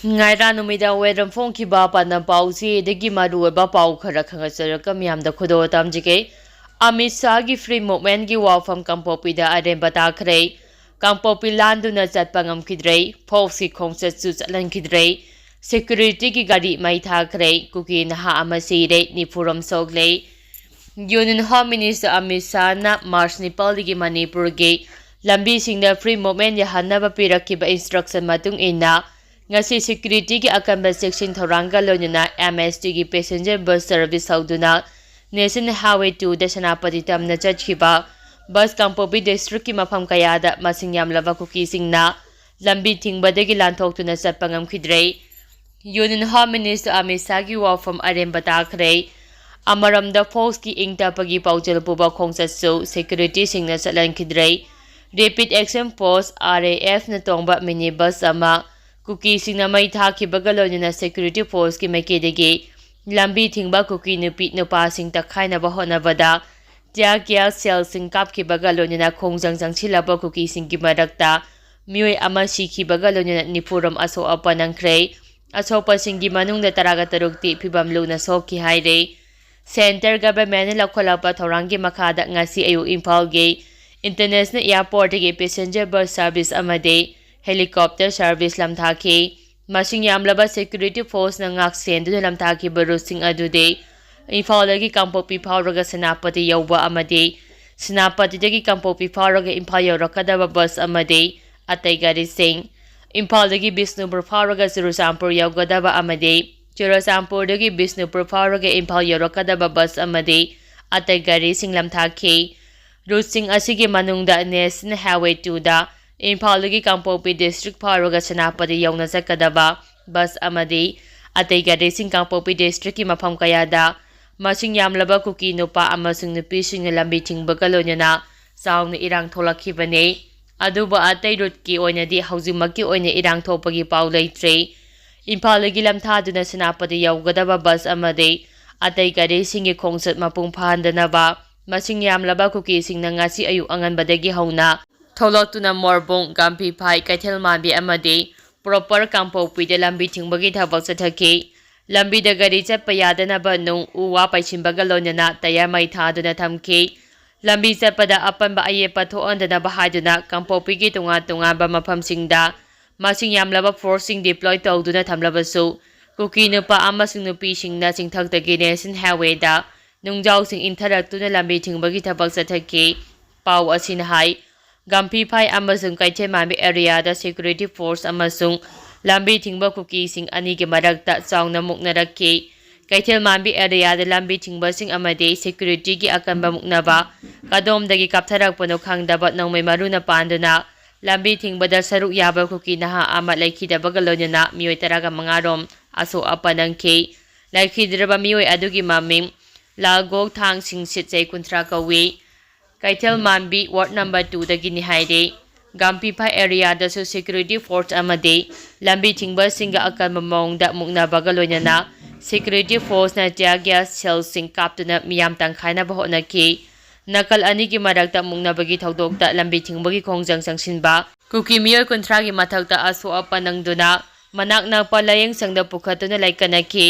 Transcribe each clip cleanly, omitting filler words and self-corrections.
Ngaira numida wedam phone ki ba pa na pausi degi maru ba pau khara khanga saraka miyam da khodo tamjike Amit Shah gi free movement gi wafam kampopi da adem bata khre kampopi landu na chat pangam khidrei phausi khongsa chu chalan khidrei security ki gari mai tha khre kuki naha amasire ni Mizoram sokle Union Home Minister Amit Shah na March Nepal gi Manipur ge lambi singda free movement ya hanaba pirakiba instruction matung inna ngasi security ki akanba section thoranga lonina MST gi passenger bus service hauduna National Highway 2 da Sanapati tamna chachkiba bus kampopi district ki mafam kayada masing yamlaba kuki singna lambi thingbadagi lanthok satpangam khidrei Union Home Minister Amit Shah gi wafam arem batakhrei Amaromdana force ki ingtapagi paujal puba khongsatsu security singna salan khidrei Rapid Action Force RAF na tongba minibus ama Kuki singna mai thaki bagalonina security force ki makedege lambi thingba kuki nupi nupa sing takhaina ba honabada tia kya sel sing kap ki bagalonina khongjang jangchilaba kuki sing ki marakta mioi ama sikhi bagalonina Mizoram aso apanangkhre asopa sing gi manung da taraga tarukti phibam luna sokki haire center government lakholapa thorangi makhada ngasi ayu Imphal ge international airport ge passenger bus service amade helicopter service lamthaki masing yamlaba security force na ngak sendu lamthaki barusing adude Imphal gi kampopi phawraga Senapati yawba amade Senapati gi kampopi phawraga Imphal yawrakadaba bus amade atai gari sing Imphal gi Bishnupur phawraga Churachampur yawgadaba amade Churachampur gi Bishnupur phawraga Imphal yawrakadaba bus amade atai gari sing lamthaki route sing asigi manungda National Highway 2 da Imphal gi kampopi district phawraga Senapati yawna sakadaba bus amadi atai gari sing kampopi district ki mafam kayada masing yamlaba kuki nupa amasung nupi sing lambi thingba kalonyana saung irang tholakhibane aduba atai route ki oina di haujimaki oina irang thopagi pau leitre Imphal gi lamtha duna Senapati yawgadaba bus amadi atai gari sing gi khongsat mapung phandanaba masing yamlaba kuki sing na ngasi ayu anganbadagi hauna Tholotuna Morbong Gampi Pai Kaithel Manbi amadi proper kampopi de lambi thingbagi thabak sathaki lambi da gari chatpa yadanaba nung uwa paichinbaga lonana tayar mai thaduna thamki lambi chatpada apanba ayepa thoandana bahaduna kampopi gi tunga ba mafamsingda masing yamlaba forcing deploy tawduna thamlabasu kuki nupa amasing nupi singna singthaktagi National Highway da nungjau sing interaktuna lambi thingbagi thabak sathaki pau asin hai Gampi Pai amasung Kaithel Manbi area da security force amasung lambi thingba kuki sing ani ke marakta chawna muknarakki Kaithel Manbi area da lambi thingba sing amade security gi akanba muknaba kadom dagi kaptharakpano khangdaba nongmai maruna panduna lambi thingba da saruk yaba kuki naha ama laikhida bagalonana mioi taraga mangarom aso apanangke laikhidraba mioi adugi maming lagok thang sing sitchai kunthra kawi Kaithel Manbi Ward number 2 dagi ni haide Gampi Pai area da so security force amade lambi thingba singa akan mamong da mukna bagaloina security force na tiagya cell sing kaptuna miyam tangkhaina bahona ki nakal ani ki marakta mukna bagi thodok da lambi thingbagi khongjang sangsinba kuki miyoy kontra gi mathakta aso apanangduna manak na palayeng sangda pukhatuna laikana ki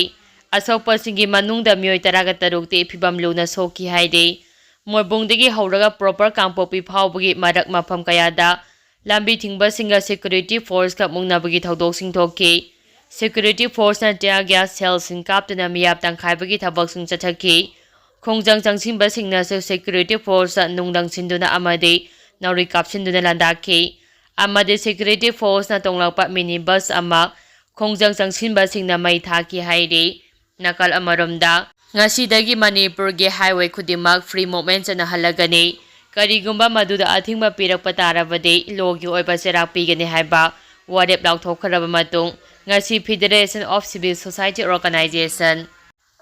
asopa singi manungda miyoy taraga tarukte phibam luna soki haide Morbongdagi hauraga proper kampopi phawbagi marak mafam kayada lambi thingba singa security force ka mungnabagi thodok singthoki security force na tiagya cell sing kaptuna miyap tangkhaibagi thabak sing chathaki khongjang changsimba singna security force nungdang sinduna amade nauri kapsinduna landaki amade security force na tonglakpa minibus ama khongjang changsimba singna mai thaki haide nakal amaromda Ngasidagi Manipur ge highway kudimak free movement na halagani karigumba maduda athingba pirakpa tarabade logi oiba serak pigani haiba warep laukthokharaba matung ngasi Federation of Civil Society Organization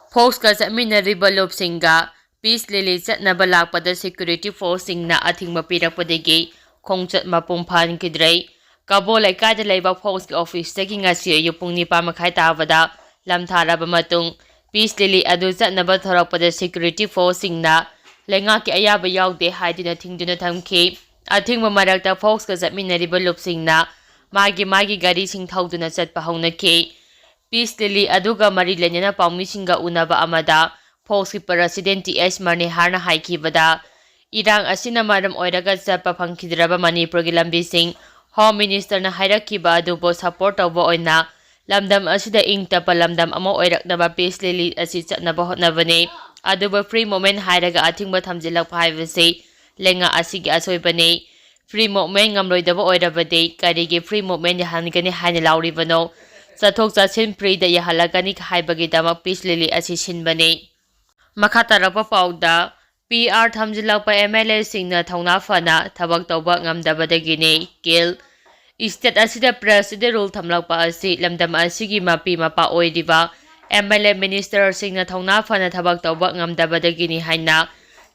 Fox ka chaminariba lopsinga peace lily chatnaba lakpada security force singna athingba pirakpadegi khongchat mapum phan kidrei kabo laikada leiba Fox ki office tagi ngasi yupung nipa makhai tabada lamtharaba matung Peace Lily adu chatnaba thorakpada security force singna lenga ki ayaba yaude haidina thingduna thamki athingba marakta Fox ka chatminariba lupsingna मागी गाड़ी Singh थौदुना चटपा हौनखि peace lily अदुगा मरी लेनेना पाउमिसिंगा उनाबा अमदा फोक्सकी president T.S.. मणिहारना हाइखिबदा इरांग असिना मरम ओइरगा चटपा फंखिद्रबा मणिपुरगी लंबिसिंग home मिनिस्टरना हाइरखिबा अदुबो support तौबा ओइना लमदम असिदा इंग तपा लमदम अमा ओइरकनबा peace lily असि चटनबा होटनबने अदुबा फ्री मोमेंट हाइरगा अथिंगबा थमजिलक हाइबसे लेंगा असिगी असोइबने free moment ngamloidaba oirabade karigi free movement yahanigani haina lauribano chathok chachin free da yahalagani haibagi dama peace lily asi sinbane makha tarapa pauda PR thamjilakpa MLA singna thauna fana thabak tawba ngamdabadagini kil state asida president rule thamlakpa asi lamdam asigi mapi mapa oidiba MLA minister singna thauna fana thabak tawba ngamdabadagini haina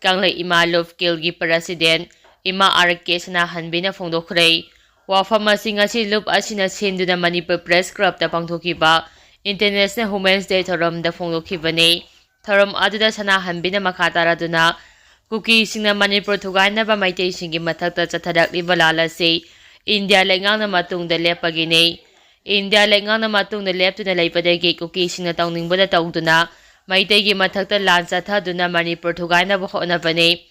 kanglai imalov kilgi president Ima Arakesana Hanbina Fondokre, Wafama Singasi Loop Asina Sinduna Manipur Press Club the Pangtokiba, International Women's Day Thorum the Fondokibane, Thorum Aduda Sana Hanbina Makataraduna, Cookie Sina Manipur Tugana Bamaite Singi Matata Chatadak Livalala say, India Lengana Matung the Lepagine, India Lengana Matung the left to the Lepadegi Cookie Sina Towning Buddha Tawduna, Maitegi Matata Lansata Duna Manipur Tugana Bahonabane.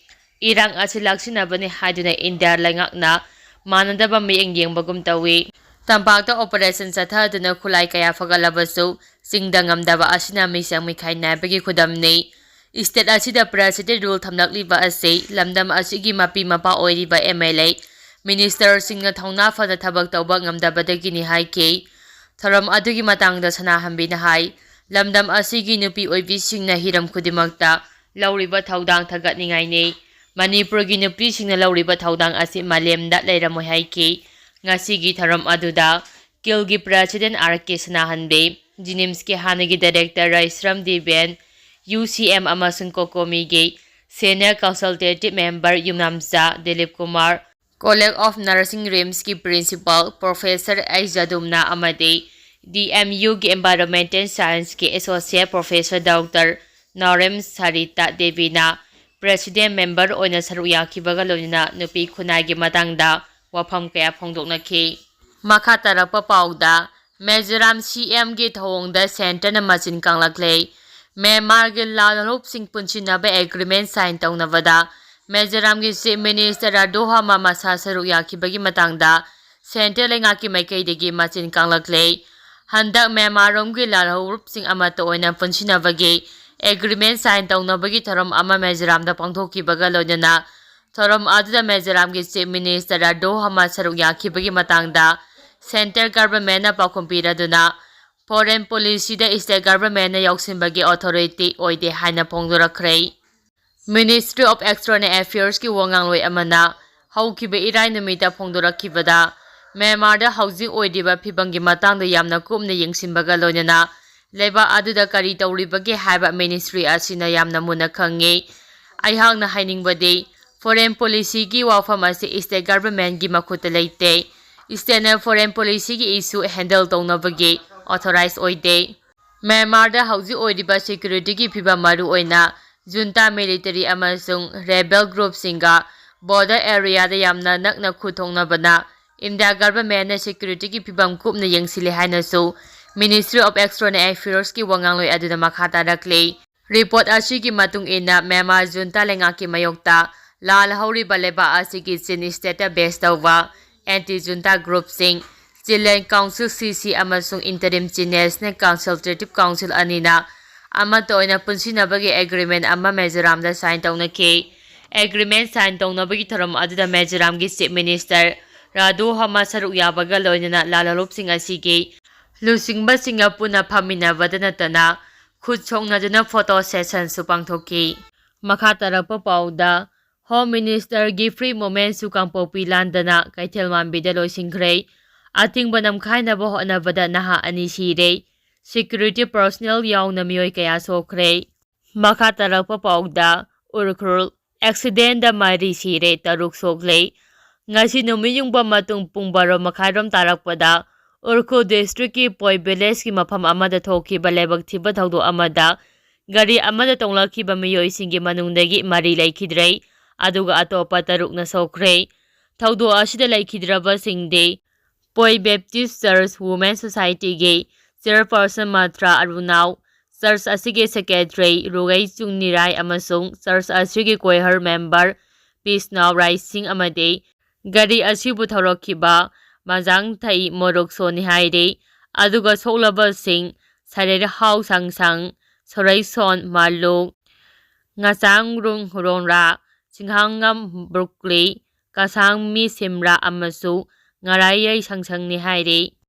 Irang asilaksinabani haiduna India langakna manadaba miyeng yengbagum tawi tampakta operation sathaduna khulai kaya fagalabasu singdangamdaba asina misang mikhai nabagi khudamne state asida president rule thamlakliba ase lamdam asigi mapi mapa oiriba MLA minister singna thauna fada thabak tawba ngamdabadagini haike tharam adugi matangda sana hambina hai lamdam asigi nupi oibi singna hiram khudimakta lauriba thaudang thagatningai ne Manipurgi nupi singna lauriba thaudang asi malemda leiramoi haiki ngasigi tharam aduda kilgi president R.K. Sanahanbe Jinimski hanagi director Raisram Diben UCM amasung kokomigi senior consultative member Yumnamsa Dilip Kumar College of Nursing Rimski principal Professor Aizadumna Amade DMU ki Environmental Science ki Associate Professor Dr. Narem Sarita Devina President member oina saruyakhibaga loina nupi khunagi matangda wafam kaya phongdoknakhi makha tarapa pauda Mizoram CM gi thongda center na machin kanglakle Myanmar gi lalrup sing punchinaba agreement sign tawnabada Mizoram gi chief minister Doha mama sa saruyakibagi matangda center lenga ki maikai degi machin kanglakle handak Myanmar rom gi lalrup sing amato oina punchinabagi agreement sign tawnabagi tharam ama Mizoram da pangthokibaga loina tharam aduda Mizoram gi chief minister Doha ma saruk yakhibagi matangda center government na pakumpira duna foreign policy da state government na yauksinbagi authority oide haina phongdorakhrei Ministry of External Affairs ki wangangloi amana haukiba irai numita phongdorakhibada Myanmar da housing oidiba phibangi matangda yamna kumna yengsinbaga loina Leba aduda kari tauribagi haiba ministry asina yamna muna khangi aihangna hainingbade foreign policy gi wafam ase state government gi makhuta leite state na foreign policy gi issue handle tawnabagi authorized oide Myanmar da hauji oidiba security gi phiba maru oina junta military amasung rebel group singa border area da yamna nakna khuthongnabana India government na security gi phibam kupna yengsile haina so Ministry of External Affairs ki wangangloi aduna makhata rakle report asigi matung ina Myanmar junta lenga ki mayokta lal hauri baleba asigi chin state based tawwa anti junta group sing Chilean Council CC amasung interim National Consultative Council anina amato ina punsinabagi agreement ama Mizoram da sign tawnaki agreement sign tawnabagi tharam aduda Mizoram gi chief minister Radu Hama saruk yabaga loina lalarup sing asigi Lusingba Singapuna Pamina Vadanatana Kuchongnaduna photo session supangtoki Makatarapa Pauda Home Minister Gifrey Moment Sukangpopi Landana Kaitelman Bidalo Singray Athingba Namkhainabada naha ani Sire Security personnel yaw na miyoy kaya sokle Makatarapa Pauda Urkrul Accident da Mari Sire Taruk Sokle Ngasi numiyong bamatong pungbaro makaram tarakpada Urko district ki poi village ki mafam amada thoki balebak thiba thaudo amada gari amada tonglaki ba miyoy singi manungdagi mari laikhidrei aduga atopa taruk na sokre thaudo asida laikhidraba singde Poi Baptist Church Women Society-gi Chairperson Matra Arunau, Church asigi Secretary Rugai Chungnirai amasung Church asigi Koihar Member Pisnau Rai Singh amade gari asibu thorokkiba Majang Thai Morok Soni haire aduga soklaba sing Sire Hau Sang Sang Sorai Son Malung Ngasang Rung Huronra Singhangam Brooklyn Kasang Mi Simra Amasu Ngarai Sang Sang ni haire